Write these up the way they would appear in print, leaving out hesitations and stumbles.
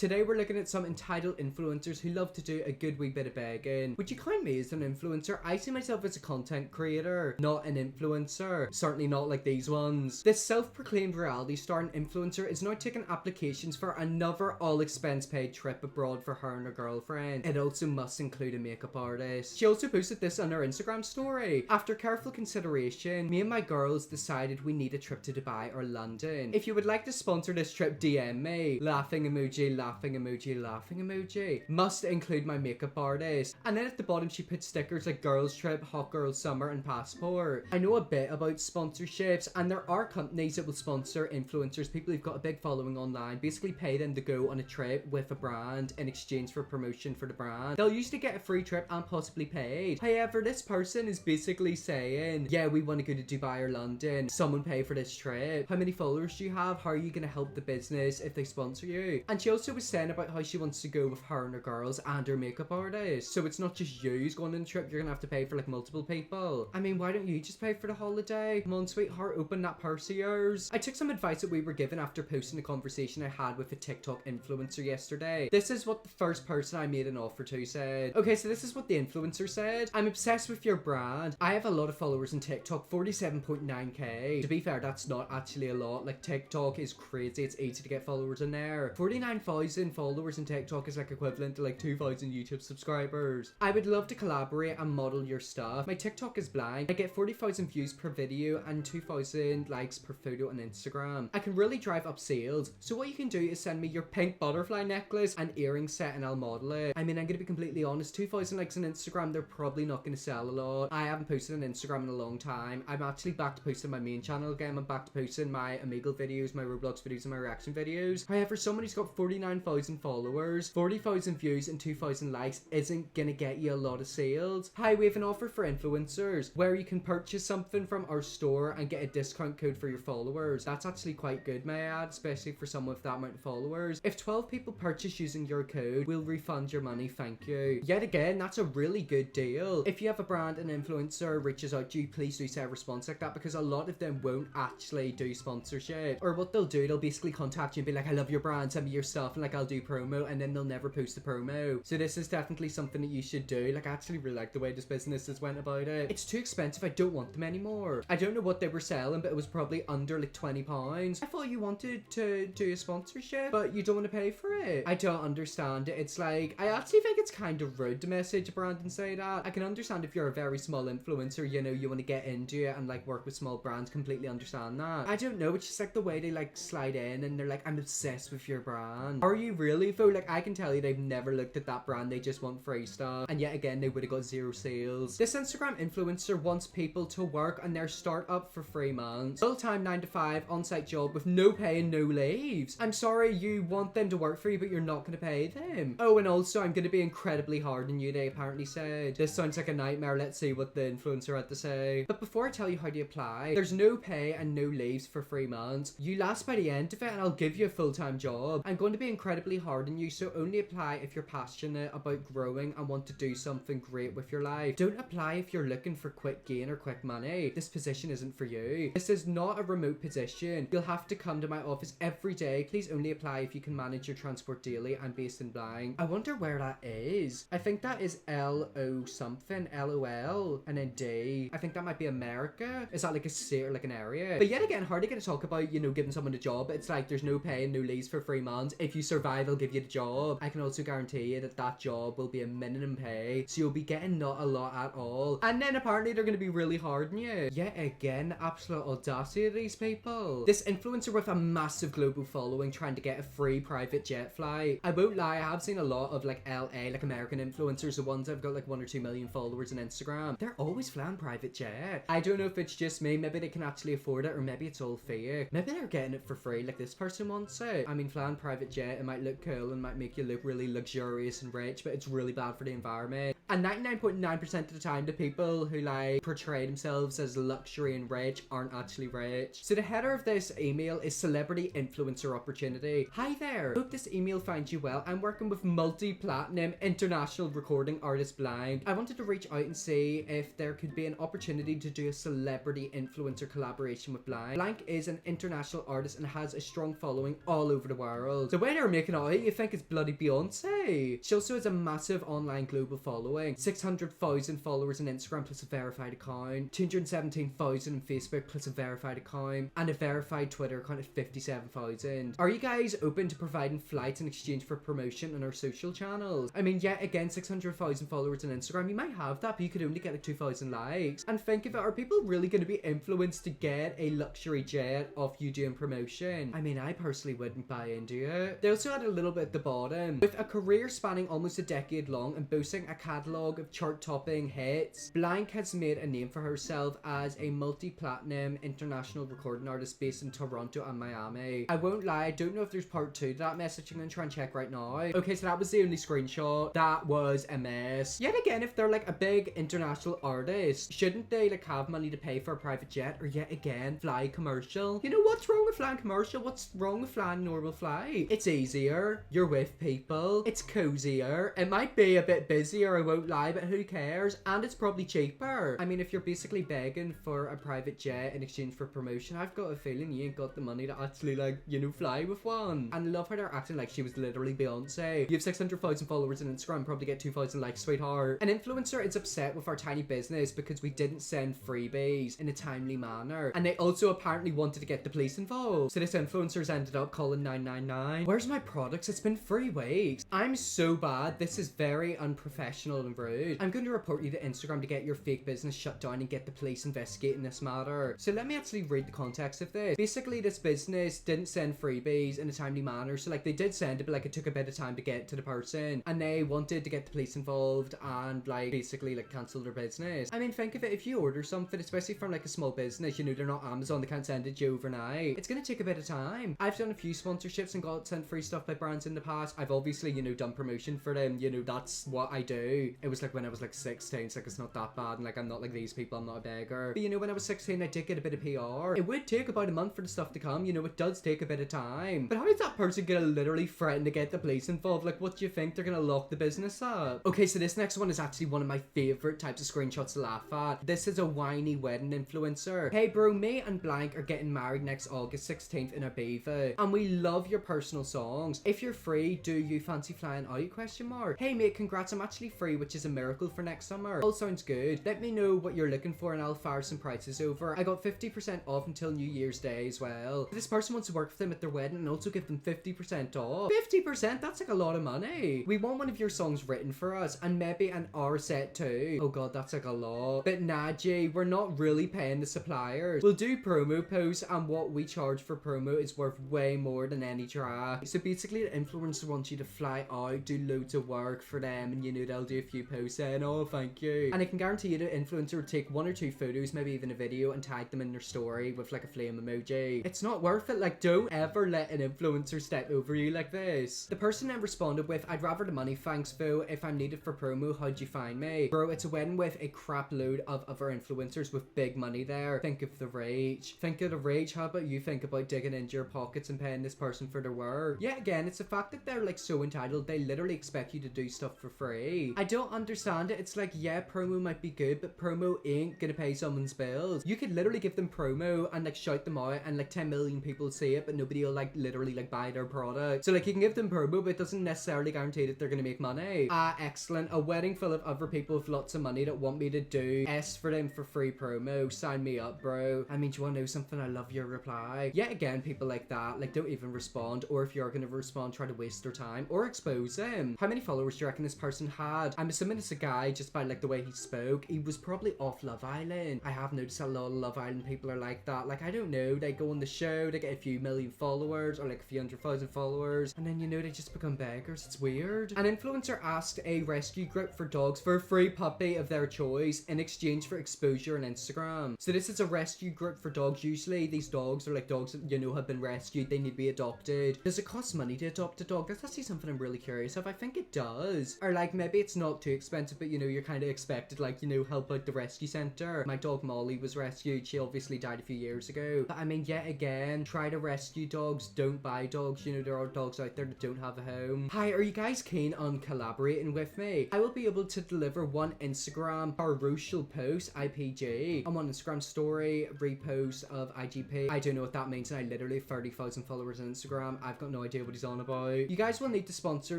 Today we're looking at some entitled influencers who love to do a good wee bit of begging. Would you count me as an influencer? I see myself as a content creator, not an influencer. Certainly not like these ones. This self-proclaimed reality star and influencer is now taking applications for another all-expense-paid trip abroad for her and her girlfriend. It also must include a makeup artist. She also posted this on her Instagram story. After careful consideration, me and my girls decided we need a trip to Dubai or London. If you would like to sponsor this trip, DM me. Laughing emoji, laughing emoji, laughing emoji. Must include my makeup artist. And then at the bottom she put stickers like girls trip, hot girl summer, and passport. I know a bit about sponsorships, and there are companies that will sponsor influencers, people who've got a big following online, basically pay them to go on a trip with a brand in exchange for promotion for the brand. They'll usually get a free trip and possibly paid. However, this person is basically saying, yeah, we want to go to Dubai or London, someone pay for this trip. How many followers do you have? How are you going to help the business if they sponsor you? And she also was saying about how she wants to go with her and her girls and her makeup artist, so it's not just you who's going on the trip, you're gonna have to pay for like multiple people. I mean, why don't you just pay for the holiday? Come on, sweetheart, open that purse of yours. I took some advice that we were given after posting a conversation I had with a TikTok influencer yesterday. This is what the first person I made an offer to said. Okay, so this is what the influencer said. I'm obsessed with your brand. I have a lot of followers on TikTok, 47.9k. To be fair, that's not actually a lot. Like, TikTok is crazy. It's easy to get followers in there. 49,000 followers in TikTok is like equivalent to like 2,000 YouTube subscribers. I would love to collaborate and model your stuff. My TikTok is blind. I get 40,000 views per video and 2,000 likes per photo on Instagram. I can really drive up sales. So what you can do is send me your pink butterfly necklace and earring set and I'll model it. I mean, I'm gonna be completely honest, 2,000 likes on Instagram, they're probably not gonna sell a lot. I haven't posted on Instagram in a long time. I'm actually back to posting my main channel again. I'm back to posting my Omegle videos, my Roblox videos, and my reaction videos. However, someone who's got 49,000 followers, 40,000 views, and 2,000 likes isn't gonna get you a lot of sales. Hi, we have an offer for influencers where you can purchase something from our store and get a discount code for your followers. That's actually quite good, may I add, especially for someone with that amount of followers. If 12 people purchase using your code, we'll refund your money, thank you. Yet again, that's a really good deal. If you have a brand and influencer reaches out to you, please do say a response like that, because a lot of them won't actually do sponsorship. Or what they'll do, they'll basically contact you and be like, I love your brand, send me your stuff, and like I'll do promo, and then they'll never post the promo. So this is definitely something that you should do. Like, I actually really like the way this business has went about it. It's too expensive, I don't want them anymore. I don't know what they were selling, but it was probably under like £20. I thought you wanted to do a sponsorship, but you don't want to pay for it. I don't understand it. It's like, I actually think it's kind of rude to message a brand and say that. I can understand if you're a very small influencer, you know, you want to get into it and like work with small brands, completely understand that. I don't know, it's just like the way they like slide in and they're like, I'm obsessed with your brand. Are you really though? Like, I can tell you they've never looked at that brand, they just want free stuff, and yet again they would have got zero sales. This Instagram influencer wants people to work on their startup for 3 months, full-time 9 to 5 on-site job with no pay and no leaves. I'm sorry, you want them to work for you, but you're not going to pay them. Oh, and also I'm going to be incredibly hard on you, they apparently said. This sounds like a nightmare. Let's see what the influencer had to say. But before I tell you how to apply, there's no pay and no leaves for 3 months. You last by the end of it and I'll give you a full-time job. I'm going to be incredibly hard on you, so only apply if you're passionate about growing and want to do something great with your life. Don't apply if you're looking for quick gain or quick money. This position isn't for you. This is not a remote position. You'll have to come to my office every day. Please only apply if you can manage your transport daily. I'm based in Blyth. I wonder where that is. I think that is LO something, LOL, and then D. I think that might be America. Is that like a state or like an area? But yet again, hard to get to talk about, you know, giving someone a job. It's like there's no pay and no leaves for 3 months. If you survive, I'll give you the job. I can also guarantee you that that job will be a minimum pay, so you'll be getting not a lot at all. And then apparently they're going to be really hard on you. Yet again, absolute audacity of these people. This influencer with a massive global following trying to get a free private jet flight. I won't lie, I have seen a lot of like LA, like American influencers, the ones that have got like 1 or 2 million followers on Instagram. They're always flying private jet. I don't know if it's just me, maybe they can actually afford it, or maybe it's all fake. Maybe they're getting it for free, like this person wants it. I mean, flying private jet, it might look cool and might make you look really luxurious and rich, but it's really bad for the environment. And 99.9% of the time, the people who like portray themselves as luxury and rich aren't actually rich. So the header of this email is celebrity influencer opportunity. Hi there, hope this email finds you well. I'm working with multi-platinum international recording artist Blyth. I wanted to reach out and see if there could be an opportunity to do a celebrity influencer collaboration with Blyth. Blyth is an international artist and has a strong following all over the world. The way they're making out, you think it's bloody Beyonce. She also has a massive online global following, 600,000 followers on Instagram plus a verified account, 217,000 on Facebook plus a verified account, and a verified Twitter account of 57,000. Are you guys open to providing flights in exchange for promotion on our social channels? I mean, yet again, 600,000 followers on Instagram, you might have that, but you could only get like 2,000 likes. And think of it, are people really going to be influenced to get a luxury jet off you doing promotion? I mean, I personally wouldn't buy into it. They also had a little bit at the bottom. With a career spanning almost a decade long and boasting a catalogue of chart-topping hits, Blank has made a name for herself as a multi-platinum international recording artist based in Toronto and Miami. I won't lie, I don't know if there's part 2 to that message. I'm gonna try and check right now. Okay, so that was the only screenshot. That was a mess. Yet again, if they're like a big international artist, shouldn't they like have money to pay for a private jet, or yet again fly commercial? You know, what's wrong with flying commercial? What's wrong with flying normal flight? It's easier, you're with people, it's cozier, it might be a bit busier, I won't lie, but who cares? And it's probably cheaper. I mean, if you're basically begging for a private jet in exchange for promotion, I've got a feeling you ain't got the money to actually like, you know, fly with one. And I love how they're acting like she was literally Beyonce. You have 600,000 followers on Instagram, probably get 2,000 likes, sweetheart. An influencer is upset with our tiny business because we didn't send freebies in a timely manner, and they also apparently wanted to get the police involved. So this influencer's ended up calling 999. Where's my products? It's been 3 weeks. I'm so bad. This is very unprofessional and rude. I'm going to report you to Instagram to get your fake business shut down and get the police investigating this matter. So let me actually read the context of this. Basically, this business didn't send freebies in a timely manner. So like they did send it, but like it took a bit of time to get to the person, and they wanted to get the police involved and like basically like cancel their business. I mean, think of it, if you order something, especially from like a small business, you know, they're not Amazon, they can't send it to you overnight. It's gonna take a bit of time. I've done a few sponsorships and got sent free stuff by brands in the past. I've obviously, you know, done promotion for them, you know, that's what I do. It was like when I was like 16, so like it's not that bad, and like I'm not like these people, I'm not a beggar. But you know, when I was 16, I did get a bit of PR. It would take about a month for the stuff to come, you know, it does take a bit of time. But how is that person gonna literally threaten to get the police involved? Like, what do you think, they're gonna lock the business up? Okay, so this next one is actually one of my favorite types of screenshots to laugh at. This is a whiny wedding influencer. Hey bro, me and Blank are getting married next August 16th in Ibiza, and we love your personal songs. If you're free, do you fancy flying out? Question mark. Hey mate, congrats, I'm actually free, which is a miracle, for next summer. All sounds good. Let me know what you're looking for and I'll fire some prices over. I got 50% off until New Year's Day as well. This person wants to work for them at their wedding and also give them 50% off. 50%? That's like a lot of money. We want one of your songs written for us and maybe an hour set too. Oh god, that's like a lot. But nah, G, we're not really paying the suppliers. We'll do promo posts, and what we charge for promo is worth way more than any track. So basically, the influencer wants you to fly out, do loads of work for them, and you know, they'll do a few posts saying, oh, thank you. And I can guarantee you the influencer will take 1 or 2 photos, maybe even a video, and tag them in their story with like a flame emoji. It's not worth it. Like, don't ever let an influencer step over you like this. The person then responded with, I'd rather the money, thanks Phil. If I'm needed for promo, how'd you find me? Bro, it's a wedding with a crap load of other influencers with big money there. Think of the rage. Think of the rage. How about you think about digging into your pockets and paying this person for their work? Yeah, again, it's the fact that they're like so entitled, they literally expect you to do stuff for free. I don't understand it. It's like, yeah, promo might be good, but promo ain't gonna pay someone's bills. You could literally give them promo and like shout them out, and like 10 million people see it, but nobody will like literally like buy their product. So like you can give them promo, but it doesn't necessarily guarantee that they're gonna make money. Excellent. A wedding full of other people with lots of money that want me to do S for them for free promo. Sign me up, bro. I mean, do you want to know something? I love your reply. Yet again, people like that, like, don't even respond, or if you're gonna respond, try to waste their time or expose him. How many followers do you reckon this person had? I'm assuming it's a guy just by like the way he spoke. He was probably off Love Island. I have noticed a lot of Love Island people are like that. Like, I don't know, they go on the show, they get a few million followers or like a few 100,000 followers, and then you know they just become beggars. It's weird. An influencer asked a rescue group for dogs for a free puppy of their choice in exchange for exposure on Instagram. So this is a rescue group for dogs. Usually these dogs are like dogs that, you know, have been rescued, they need to be adopted. Does it cost money to adopt a dog? That's actually something I'm really curious of. I think it does. Or like maybe it's not too expensive, but you know, you're kind of expected, like, you know, help out the rescue center. My dog Molly was rescued. She obviously died a few years ago. But I mean, yet again, try to rescue dogs, don't buy dogs. You know, there are dogs out there that don't have a home. Hi, are you guys keen on collaborating with me? I will be able to deliver one Instagram parochial post, IPG, and one Instagram story repost of IGP. I don't know what that means, and I literally have 30,000 followers on Instagram. I've got no idea idea what he's on about. You guys will need to sponsor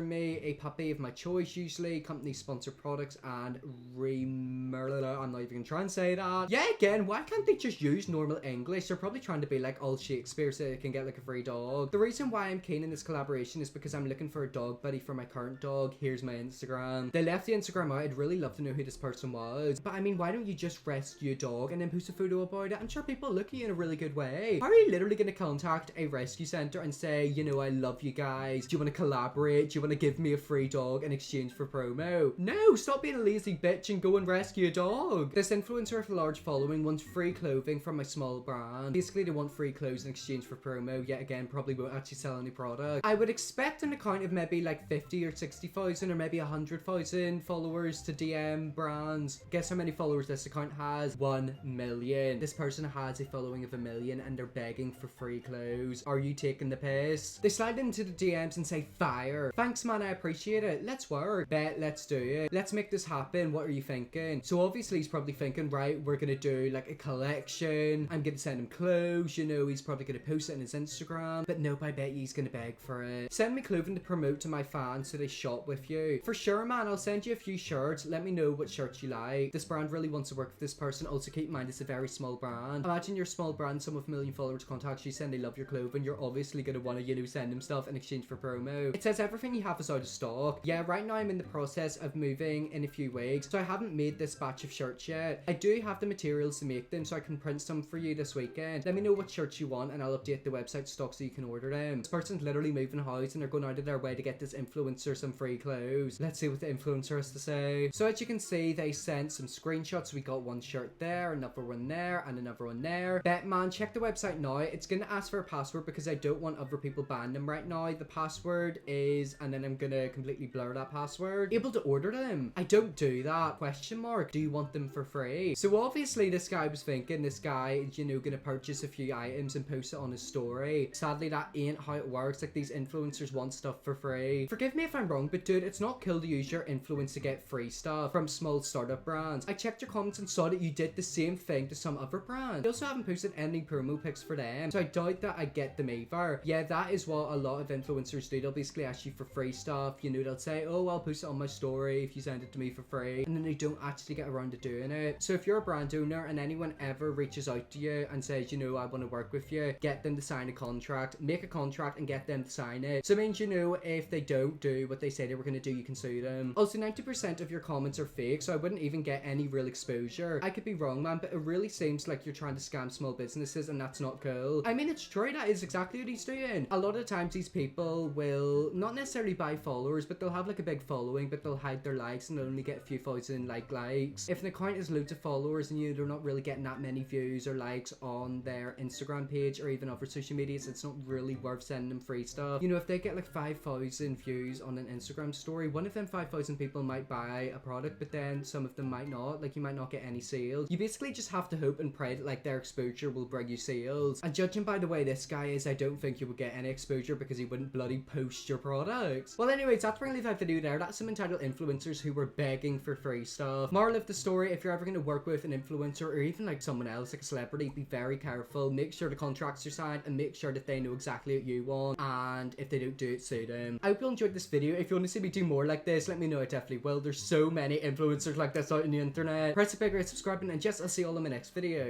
me a puppy of my choice, usually. Company sponsor products and I'm not even gonna try and say that. Yeah, again, why can't they just use normal English? They're probably trying to be like all Shakespeare so they can get like a free dog. The reason why I'm keen in this collaboration is because I'm looking for a dog buddy for my current dog. Here's my Instagram. They left the Instagram out. I'd really love to know who this person was. But I mean, why don't you just rescue a dog and then post a photo about it? I'm sure people look at you in a really good way. How are you literally going to contact a rescue center and say, you know, I love you guys. Do you want to collaborate? Do you want to give me a free dog in exchange for promo? No, stop being a lazy bitch and go and rescue a dog. This influencer with a large following wants free clothing from my small brand. Basically, they want free clothes in exchange for promo. Yet again, probably won't actually sell any product. I would expect an account of maybe like 50 or 60,000 or maybe 100,000 followers to DM brands. Guess how many followers this account has? 1 million. This person has a following of 1 million and they're begging for free clothes. Are you taking the piss? They slide into the DMs and say, fire. Thanks, man, I appreciate it. Let's work. Bet, let's do it. Let's make this happen. What are you thinking? So obviously he's probably thinking, right, we're gonna do like a collection. I'm gonna send him clothes, you know, he's probably gonna post it on his Instagram. But nope, I bet he's gonna beg for it. Send me clothing to promote to my fans so they shop with you. For sure, man, I'll send you a few shirts. Let me know what shirts you like. This brand really wants to work with this person. Also keep in mind it's a very small brand. Imagine your small brand, some with 1 million followers contacts you saying they love your clothing. You're obviously gonna want to, you know, send them stuff in exchange for promo. It says everything you have is out of stock. Yeah, right now I'm in the process of moving in a few weeks, so I haven't made this batch of shirts yet. I do have the materials to make them, so I can print some for you this weekend. Let me know what shirts you want and I'll update the website stock so you can order them. This person's literally moving house and they're going out of their way to get this influencer some free clothes. Let's see what the influencer has to say. So as you can see, they sent some screenshots. We got one shirt there, another one there, and another one there. Bet, man, check the website now. It's gonna ask for a password because I don't want other people banning them right now. The password is, and then I'm gonna completely blur that password. Able to order them. I don't do that. Question mark. Do you want them for free? So obviously this guy was thinking, this guy is, you know, gonna purchase a few items and post it on his story. Sadly, that ain't how it works. Like, these influencers want stuff for free. Forgive me if I'm wrong, but dude, it's not cool to use your influence to get free stuff from small startup brands. I checked your comments and saw that you did the same thing to some other brands. You also haven't posted any promo pics for them, so I doubt that I get them either. Yeah, that is what a lot of influencers do. They'll basically ask you for free stuff. You know, they'll say, oh, I'll post it on my story if you send it to me for free, and then they don't actually get around to doing it. So if you're a brand owner and anyone ever reaches out to you and says, you know, I want to work with you, get them to sign a contract. Make a contract and get them to sign it. So it means, you know, if they don't do what they say they were going to do, you can sue them. Also, 90% of your comments are fake, so I wouldn't even get any real exposure. I could be wrong, man, but it really seems like you're trying to scam small businesses, and that's not cool. I mean, it's true, that is exactly what he's doing. A lot of times these people will not necessarily buy followers, but they'll have like a big following, but they'll hide their likes and they'll only get a few thousand likes. If an account has loads of followers and, you know, they're not really getting that many views or likes on their Instagram page or even other social medias, it's not really worth sending them free stuff. You know, if they get like 5,000 views on an Instagram story, one of them 5,000 people might buy a product, but then some of them might not. Like, you might not get any sales. You basically just have to hope and pray that like their exposure will bring you sales. And judging by the way this guy is, I don't think you would get any exposure because he wouldn't bloody post your products. Well, anyways, that's where I leave that video there. That's some entitled influencers who were begging for free stuff. Moral of the story, if you're ever going to work with an influencer or even like someone else, like a celebrity, be very careful. Make sure the contracts are signed and make sure that they know exactly what you want, and if they don't do it, sue them. I hope you enjoyed this video. If you want to see me do more like this, let me know. I definitely will. There's so many influencers like this out on the internet. Press the big red subscribe button, and yes, I'll see you all in my next video.